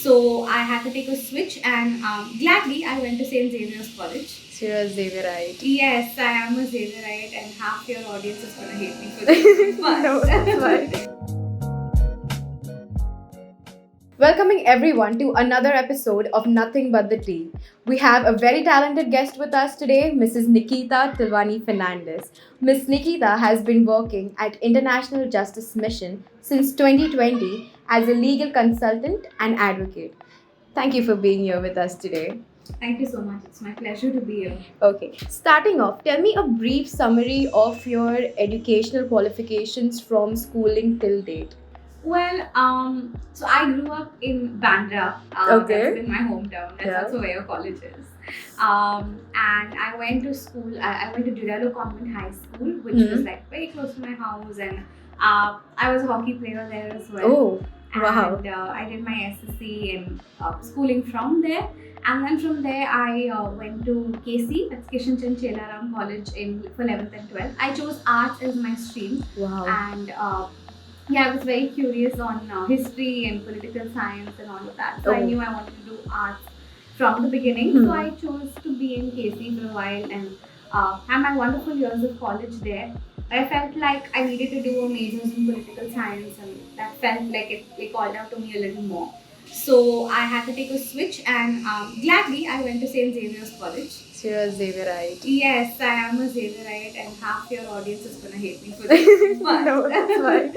So I had to take a switch, and gladly I went to St. Xavier's College. So you're a Xavierite. Yes, I am a Xavierite, and half your audience is gonna hate me for this. But No, that's fine. Welcoming everyone to another episode of Nothing But the Tea. We have a very talented guest with us today, Mrs. Nikita Tilwani Fernandes. Ms. Nikita has been working at International Justice Mission since 2020 as a legal consultant and advocate. Thank you for being here with us today. Thank you so much. It's my pleasure to be here. Okay, starting off, tell me a brief summary of your educational qualifications from schooling till date. Well, so I grew up in Bandra. Okay. That's in my hometown. That's also where your college is. And I went to school. I went to Juralo Convent High School, which was like very close to my house, and I was a hockey player there as well. Oh, wow. And I did my SSC and schooling from there. And then from there, I went to KC, that's Kishan Chand Chelaram College for 11th and 12th. I chose arts as my stream. Wow. And I was very curious on history and political science and all of that. So I knew I wanted to do arts from the beginning. So I chose to be in KC for a while and had my wonderful years of college there. I felt like I needed to do a majors in political science, and that felt like it called out to me a little more. So I had to take a switch, and gladly I went to St. Xavier's College. So you're a Xavierite. Yes, I am a Xavierite, and half your audience is gonna hate me for this. But No, that's fine.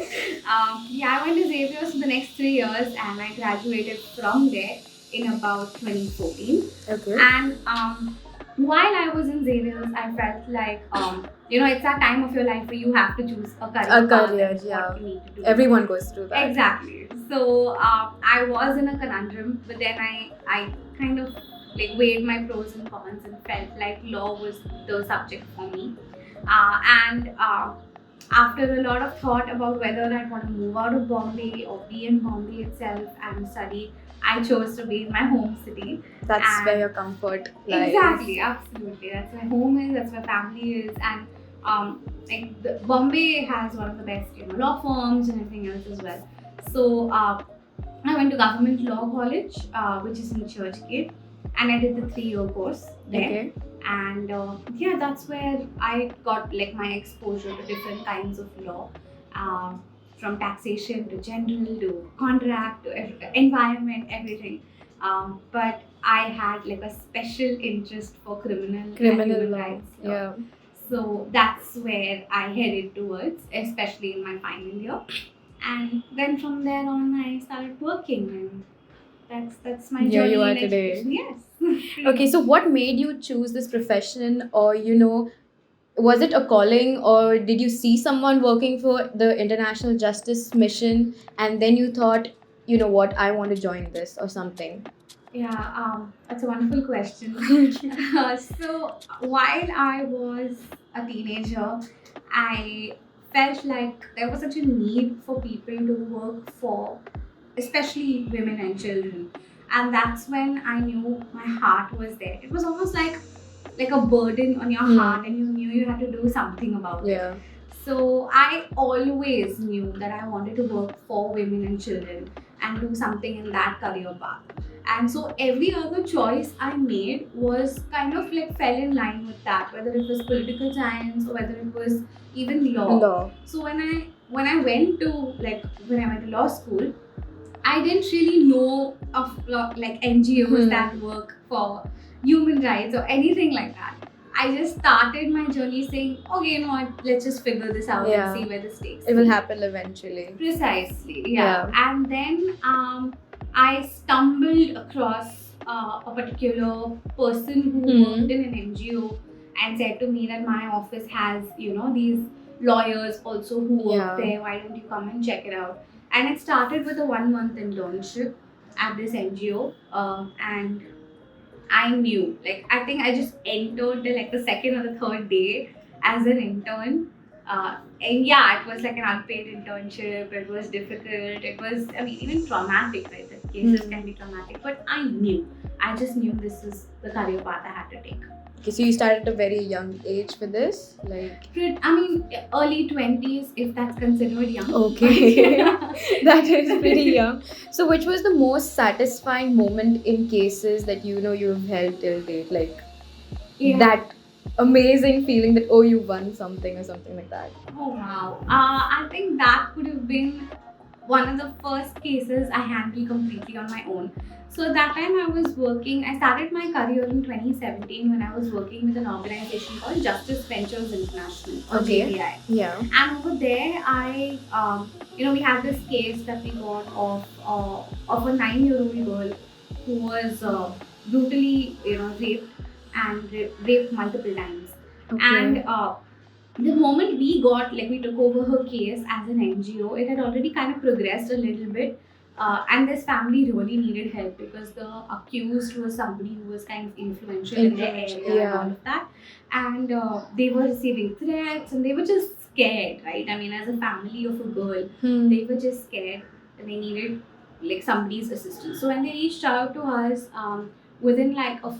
I went to Xavier's for the next 3 years, and I graduated from there in about 2014. Okay. And while I was in Xavier's, I felt like it's that time of your life where you have to choose a career. A path career, and yeah. what you need to do. Everyone goes through that. Exactly. So I was in a conundrum, but then I kind of weighed my pros and cons and felt like law was the subject for me. And after a lot of thought about whether I'd want to move out of Bombay or be in Bombay itself and study, I chose to be in my home city. That's where your comfort lies. Exactly, absolutely. That's where home is, that's where family is, and Bombay has one of the best law firms and everything else as well. So I went to Government Law College, which is in Churchgate, and I did the 3-year course there. Okay. And that's where I got my exposure to different kinds of law, from taxation to general to contract to environment, everything. But I had a special interest for criminal and human law. rights law. Yeah. So that's where I headed towards, especially in my final year. And then from there on, I started working, and that's my Here journey you are in today. education. Yes. Okay, so what made you choose this profession, or was it a calling, or did you see someone working for the International Justice Mission and then you thought, you know what, I want to join this or something? Yeah, that's a wonderful question. So while I was a teenager, I felt like there was such a need for people to work for, especially women and children. And that's when I knew my heart was there. It was almost like a burden on your heart, and you knew you had to do something about it. Yeah. So I always knew that I wanted to work for women and children and do something in that career path. And so every other choice I made was kind of fell in line with that, whether it was political science or whether it was even law. So when I went to law school, I didn't really know of NGOs that work for human rights or anything like that. I just started my journey saying, okay, you know what, let's just figure this out and see where this takes It will happen eventually. Precisely, yeah. And then I stumbled across a particular person who worked in an NGO and said to me that my office has, these lawyers also who work there. Why don't you come and check it out? And it started with a 1-month internship at this NGO, and I knew, I think I just entered the second or the third day as an intern. And it was an unpaid internship. It was difficult. It was, even traumatic, right? The cases can be traumatic. But I just knew this is the career path I had to take. Okay, so you started at a very young age for this? Like, I mean, early 20s, if that's considered young. okay. That is pretty young. So, which was the most satisfying moment in cases that you've held till date? Like, Yeah. that amazing feeling that, oh, you won something or something like that. Oh wow. I think that could have been one of the first cases I handled completely on my own. So that time I was working, I started my career in 2017 when I was working with an organization called Justice Ventures International, or Okay. JVI. Yeah. And over there, we had this case that we got of a 9-year-old girl who was brutally, raped and raped multiple times. Okay. And the moment we took over her case as an NGO, it had already kind of progressed a little bit. And this family really needed help because the accused was somebody who was kind of influential in the area and all of that. And they were receiving threats and they were just scared, right? I mean, as a family of a girl, they were just scared and they needed like somebody's assistance. So when they reached out to us, within like a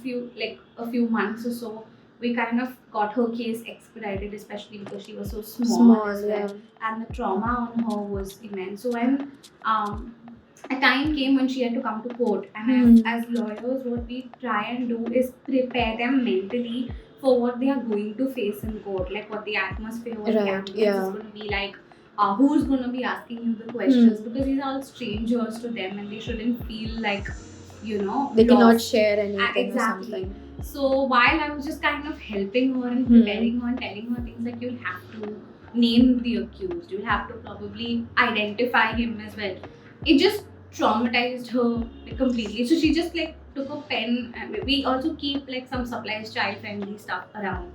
few months or so, we kind of got her case expedited, especially because she was so small as well. And the trauma on her was immense. So when a time came when she had to come to court, and as lawyers, what we try and do is prepare them mentally for what they are going to face in court, like what the atmosphere, what the ambience is going to be like. Who's going to be asking you the questions, because these are all strangers to them and they shouldn't feel like they cannot lost. share anything Exactly. or something. So while I was just kind of helping her and preparing her and telling her things like, you'll have to name the accused, you'll have to probably identify him as well, it just traumatized her completely. So she just like took a pen, and we also keep like some supplies, child friendly stuff around,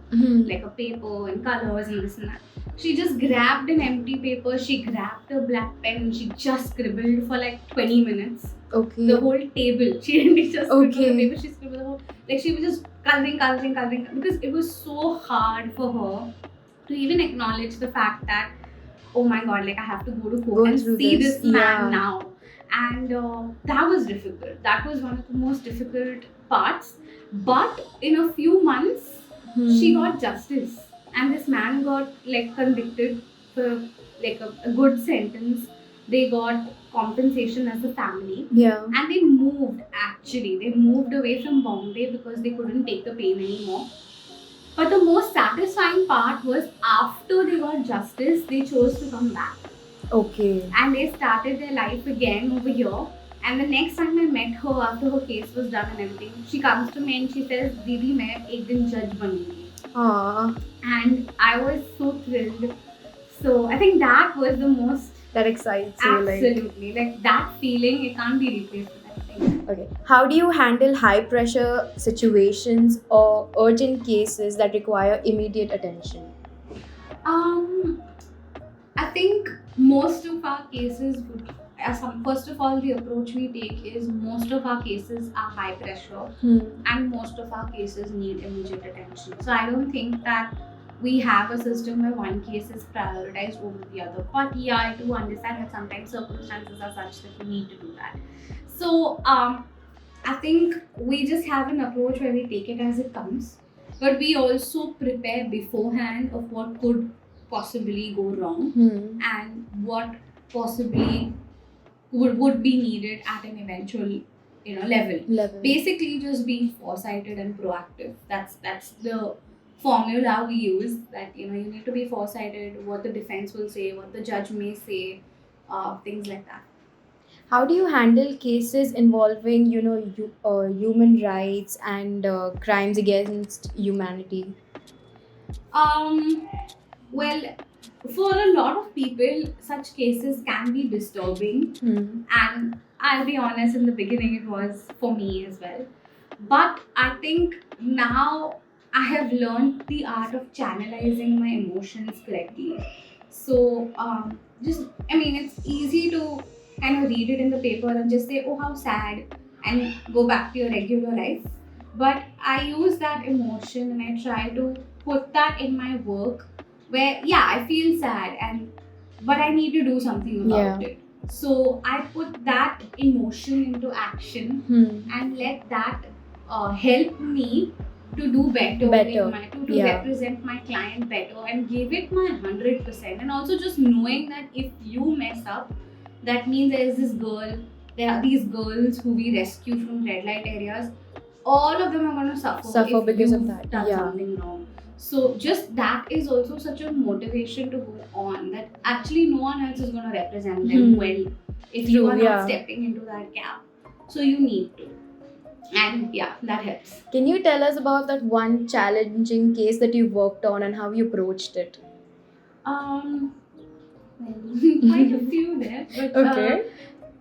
like a paper and colors and this and that. She just grabbed an empty paper, she grabbed a black pen, and she just scribbled for like 20 minutes. Okay. The whole table. She didn't just scribble the paper, she scribbled the whole, like she was just coloring, because it was so hard for her to even acknowledge the fact that, oh my god, like I have to go to court and see this man now. And that was difficult. That was one of the most difficult parts. But in a few months, she got justice, and this man got like convicted for like a good sentence. They got compensation as a family. Yeah. And they moved, actually. They moved away from Bombay because they couldn't take the pain anymore. But the most satisfying part was after they got justice, they chose to come back. Okay. And they started their life again over here. And the next time I met her after her case was done and everything, she comes to me and she says, Didi, main ek din judge banungi. And I was so thrilled. So I think that was the most... That excites you. Absolutely. Like that feeling, it can't be replaced with anything. Okay. How do you handle high pressure situations or urgent cases that require immediate attention? I think most of our cases would... First of all, the approach we take is most of our cases are high pressure and most of our cases need immediate attention. So I don't think that we have a system where one case is prioritized over the other. But yeah, I do understand that sometimes circumstances are such that you need to do that. So I think we just have an approach where we take it as it comes, but we also prepare beforehand of what could possibly go wrong and what possibly would be needed at an eventual level. Basically just being foresighted and proactive. That's the formula we use, that you need to be foresighted, what the defense will say, what the judge may say, things like that. How do you handle cases involving human rights and crimes against humanity? Well, for a lot of people, such cases can be disturbing. And I'll be honest, in the beginning it was for me as well. But I think now I have learned the art of channelizing my emotions correctly. So, it's easy to kind of read it in the paper and just say, oh, how sad, and go back to your regular life. But I use that emotion and I try to put that in my work where, yeah, I feel sad, but I need to do something about it. So I put that emotion into action and let that help me to do better, Better. to Yeah. represent my client better and give it my 100%. And also just knowing that if you mess up, that means there are these girls who we rescue from red light areas, all of them are going to suffer if because of you've that. done Yeah. something wrong. So just that is also such a motivation to go on, that actually no one else is going to represent them well if you True, are not yeah. stepping into that gap. So you need to. And yeah, that helps. Can you tell us about that one challenging case that you worked on and how you approached it? Well, quite a few there, but Okay.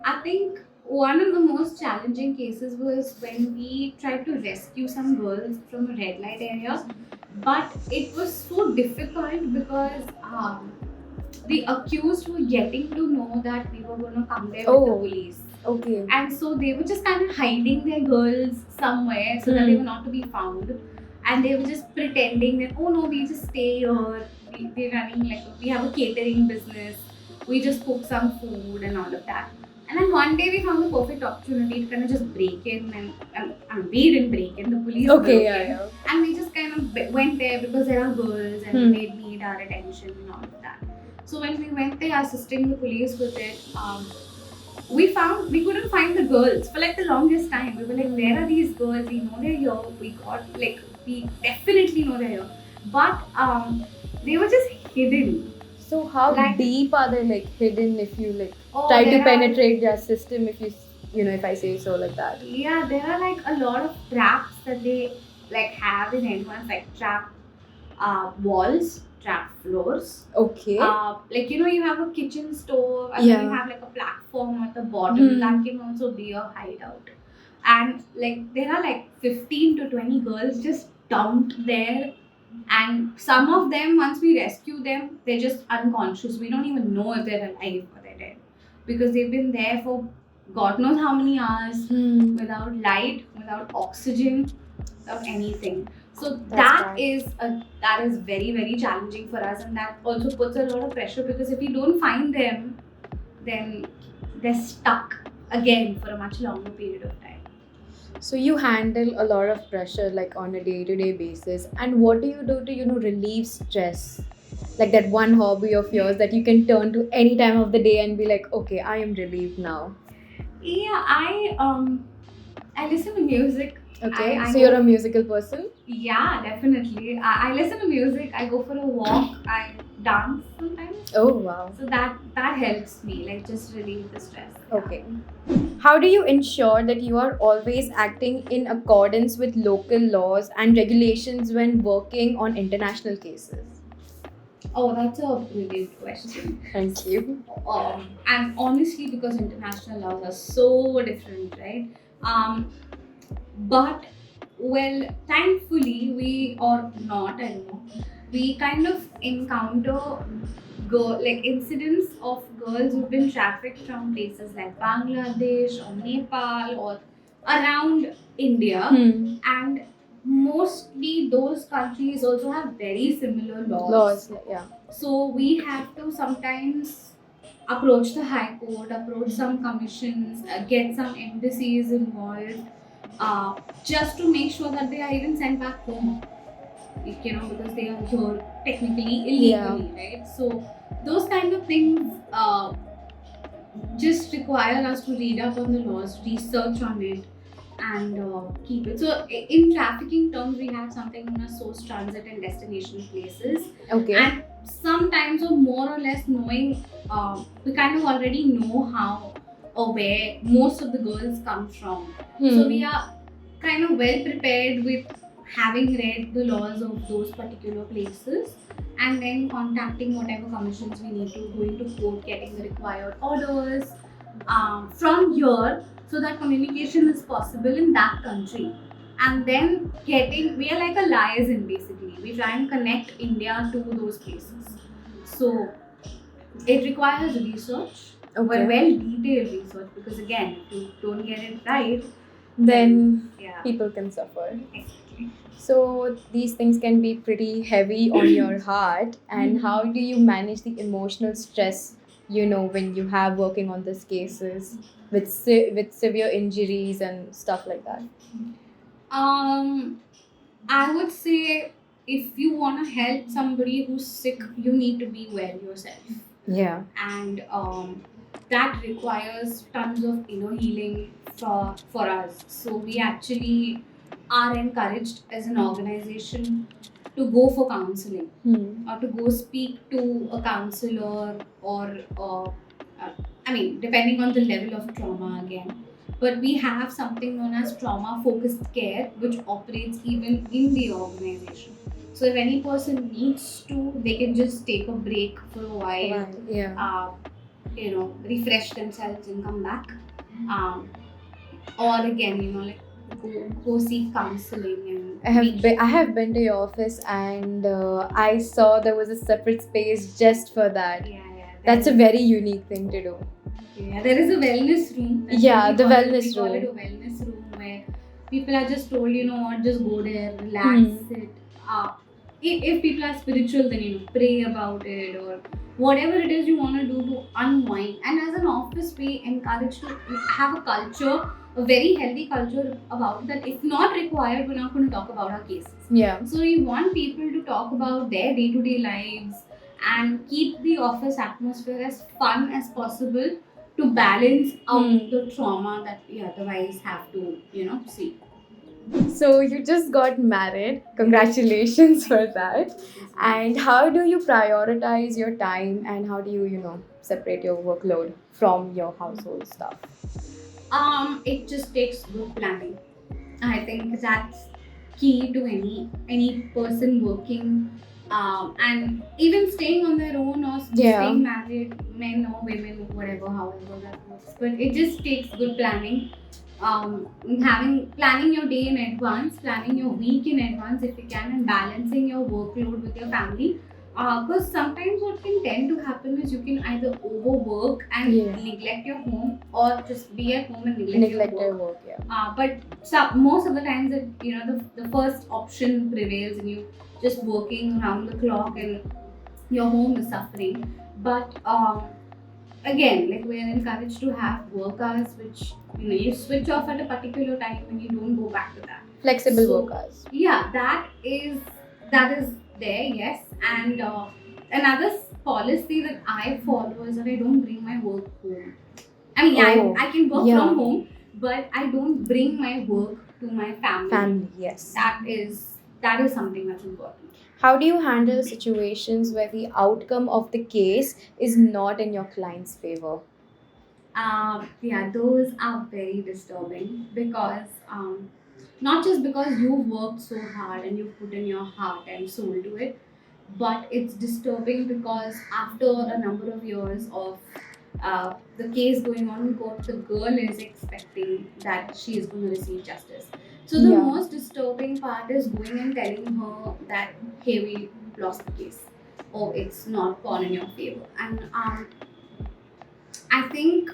I think one of the most challenging cases was when we tried to rescue some girls from a red light area, but it was so difficult because the accused were getting to know that we were going to come there with the police. Okay. And so they were just kind of hiding their girls somewhere so that they were not to be found. And they were just pretending that, oh no, we just stay here. We're running we have a catering business. We just cook some food and all of that. And then one day we found the perfect opportunity to kind of just break in, and we didn't break in, the police broke in. And we just kind of went there because there are girls and they need our attention and all of that. So when we went there assisting the police with it, we couldn't find the girls for the longest time. We were like, where are these girls? We know they're here. We definitely know they're here. But they were just hidden. So how deep are they hidden if you try to there are- penetrate their system, if if I say so like that? Yeah, there are a lot of traps that they have in entrance, trap walls, trap floors. Okay. You have a kitchen stove and then you have a platform at the bottom that can also be a hideout. And there are 15 to 20 girls just dumped there, and some of them, once we rescue them, they're just unconscious. We don't even know if they're alive or they're dead, because they've been there for God knows how many hours without light, without oxygen, without anything. So that is very, very challenging for us, and that also puts a lot of pressure, because if we don't find them, then they're stuck again for a much longer period of time. So you handle a lot of pressure on a day-to-day basis, and what do you do to relieve stress? Like that one hobby of yours that you can turn to any time of the day and be like, okay, I am relieved now. Yeah, I listen to music. Okay, so you're a musical person? Yeah, definitely. I listen to music. I go for a walk. I dance sometimes. Oh wow. So that helps me, just relieve the stress. Okay. How do you ensure that you are always acting in accordance with local laws and regulations when working on international cases? Oh, that's a brilliant question. Thank you. And honestly, because international laws are so different, right? But well, thankfully, we or not, I don't know, we kind of encounter incidents of girls who've been trafficked from places like Bangladesh or Nepal or around India, and mostly those countries also have very similar laws. Yeah. So we have to sometimes approach the High Court, approach some commissions, get some embassies involved, just to make sure that they are even sent back home. Because they are here technically illegally, right? So those kind of things just require us to read up on the laws, research on it, and keep it. So in trafficking terms, we have something known as source, transit, and destination places. Okay. And sometimes, or more or less knowing, we kind of already know how or where most of the girls come from. So we are kind of well prepared with having read the laws of those particular places, and then contacting whatever commissions we need to, going to court, getting the required orders from here, so that communication is possible in that country. And then we are like a liaison basically. We try and connect India to those places. So it requires research, well detailed research, because again, if you don't get it right, then people can suffer. Exactly. So these things can be pretty heavy on your heart. And how do you manage the emotional stress, when you have working on these cases with severe injuries and stuff like that? I would say if you want to help somebody who's sick, you need to be well yourself. Yeah. And that requires tons of inner healing for us. So we actually are encouraged as an organization to go for counseling or to go speak to a counselor or I mean, depending on the level of trauma again. But we have something known as trauma focused care, which operates even in the organization. So if any person needs to, they can just take a break for a while, Right. Yeah. Refresh themselves and come back. Um, or again, like go seek counseling and I have been to your office and I saw there was a separate space just for that. Yeah. That's a very unique thing to do. Yeah, there is a wellness room. Yeah, the wellness We call it a room. wellness room where people are just told, you know what, just go there, relax, sit. If people are spiritual, then pray about it or whatever it is you want to do to unwind. And as an office, we encourage to have a culture, a very healthy culture about that. If not required, we're not going to talk about our cases. Yeah. So we want people to talk about their day-to-day lives and keep the office atmosphere as fun as possible to balance out the trauma that we otherwise have to, see. So you just got married. Congratulations for that. And how do you prioritize your time and how do you separate your workload from your household stuff? It just takes good planning. I think that's key to any person working, and even staying on their own or staying married, men or women, whatever, however that works. But it just takes good planning. Planning your day in advance, planning your week in advance if you can, and balancing your workload with your family. Because sometimes what can tend to happen is you can either overwork and neglect your home, or just be at home and neglect your work. But most of the times, the first option prevails, and you just working around the clock, and your home is suffering. But again, like we are encouraged to have work hours, which you switch off at a particular time and you don't go back to that. Flexible work hours. Yeah, that is there, yes. And another policy that I follow is that I don't bring my work home. I mean, I can work from home, but I don't bring my work to my family. Family, yes. That is something that's important. How do you handle situations where the outcome of the case is not in your client's favor? Those are very disturbing because not just because you've worked so hard and you've put in your heart and soul to it, but it's disturbing because after a number of years of the case going on in court, the girl is expecting that she is going to receive justice. So the most disturbing part is going and telling her that, hey, we lost the case, or it's not gone in your favor. And I think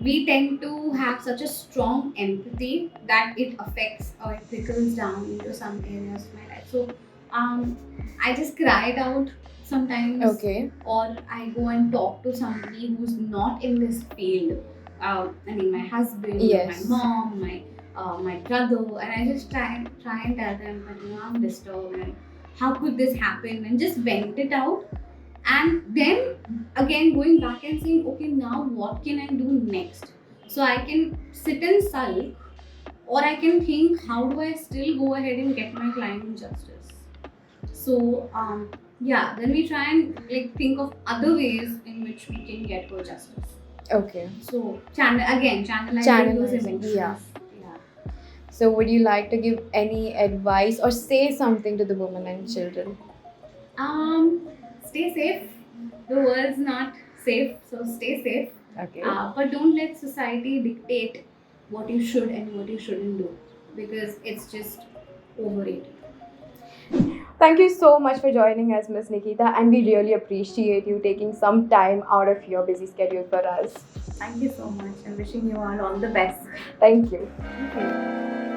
we tend to have such a strong empathy that it affects or it trickles down into some areas of my life. So I just cry it out sometimes. Okay. Or I go and talk to somebody who's not in this field. I mean, my husband, Yes. my mom, my brother, and I just try and tell them that I'm disturbed and how could this happen, and just vent it out. And then again going back and saying, okay, now what can I do next? So I can sit and sulk, or I can think, how do I still go ahead and get my client justice? So then we try and think of other ways in which we can get her justice. Okay. So channelizing those emotions. Yeah. So would you like to give any advice or say something to the women and children? Stay safe. The world's not safe, so stay safe. Okay. But don't let society dictate what you should and what you shouldn't do, because it's just overrated. Thank you so much for joining us, Ms Nikita, and we really appreciate you taking some time out of your busy schedule for us. Thank you so much. I'm wishing you all the best. Thank you. Thank you.